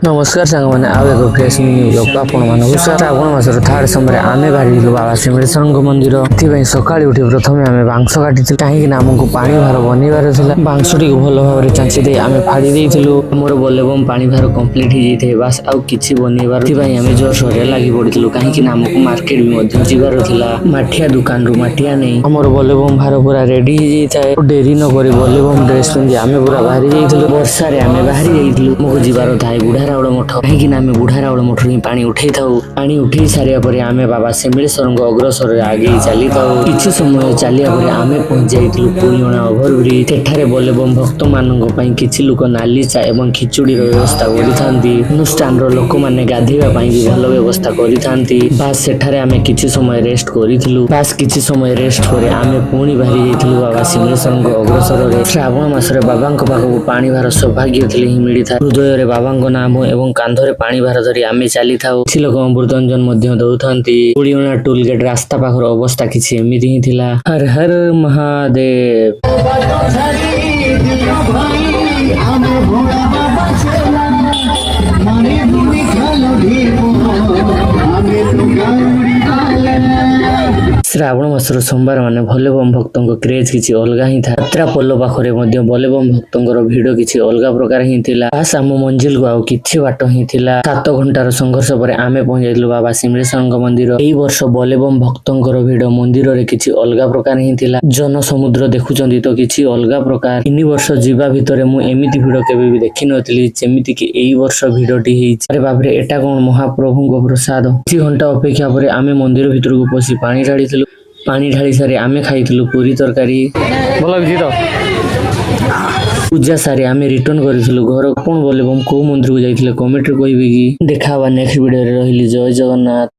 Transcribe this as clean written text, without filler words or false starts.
नमस्कार सांग मैंने आउ एक फ्रेश न्यूज आपको श्रावण मासर थार्ड समय आम बाहरी बाबा सिमेश्वर मंदिर से सका उठी प्रथम आम बांस काटी कहीं आमको पानी भार बनइबार बांस टी भल भाव चाची दे आम फाड़ी देलु मोर बोलेबम पानी भार कम्प्लीट हो जाए बास आउ कि बनइबार आम जोर सोरे लगी पड़ू कहीं आमको मार्केट भी जीवार मठिया दुकान रू मठिया नहीं आमर बोलेबम भार पूरा रेडी हो जाए डेरी नक बोलेबम ड्रेस पिंधि आम पूरा बाहरी जाइलु वर्षा आम बाहरी जाइलु मोको जीवार थाए बुढ़ा राउड़ मठ कहीं आम बुढ़ा राउड़ मठ ही पानी उठे थाऊ पानी उठे सारिया पर आम बाबा सिमेश्वर अग्रसर आगे चली थाऊ किछि समय चलिया पर आम पहुंच जाइलु पुलियणा ओभरब्रिज सेठारे बोलेबम भक्त मानक पई किछि लोक नाली चा एवं खिचुड़ी व्यवस्था करिथांती अनुष्ठान रो लोक माने गाधेबा पई भी भल व्यवस्था करिथांती बास सेठारे आम किछि समय रेस्ट करिथिलु बास किछि समय रेस्ट करे आम पुणी बाहरी जाइथिलु बाबा सिमेश्वर अग्रसर रे श्रावण मासरे बाबांक पाखକୁ पानी भार सौभाग्य थिले ही मिलिथा हृदय रे बाबांक नाम एवं कांधरे पानी भार धरी आमे चली थाउ किछि लोक अमृतांजन मध्य दउथांती पुलियणा टोल गेट रास्ता पाखर अवस्था किछि एमिति ही थिला हर हर महादेव श्रावण मासर सोमवार माने भोलेबम भक्तों क्रेज किछि अलगा ही था यात्रा पोलो पाखरे मध्य भोलेबम भक्तों भिड़ किछि अलगा प्रकार ही थिला बास आम मंजिल को आउ किछि बाट ही थिला 7 घंटार संघर्ष पर आमे पहुंच जाइलु बाबा सिमेश्वर मंदिर एई वर्ष भोलेबम भक्तों भिड़ मंदिर रे किछि अलगा प्रकार ही थिला जन समुद्र देखुचंदी तो किछि अलगा प्रकार 3 वर्ष जीवा भितरे मु एमिति भिड़ केबे भी देखि नथिली जेमिति कि एई वर्ष भिड़टी हेछि अरे बाप रे एटा कोन महाप्रभुଙ୍କ प्रसाद 2 घंटा अपेक्षा पर आमे मंदिर भितर को पसी पानी ढाळिथिलु पानी ढाली सारी आमे खाइथिलु पूरी तरकारी भल भी तो पूजा सारी आमे रिटर्न करिथिलु घर कोन बोलेबम को मंदिर को जाइथिले कमेंट रे कहबे कि देखावा नेक्स्ट वीडियो रे रहिली जय जगन्नाथ।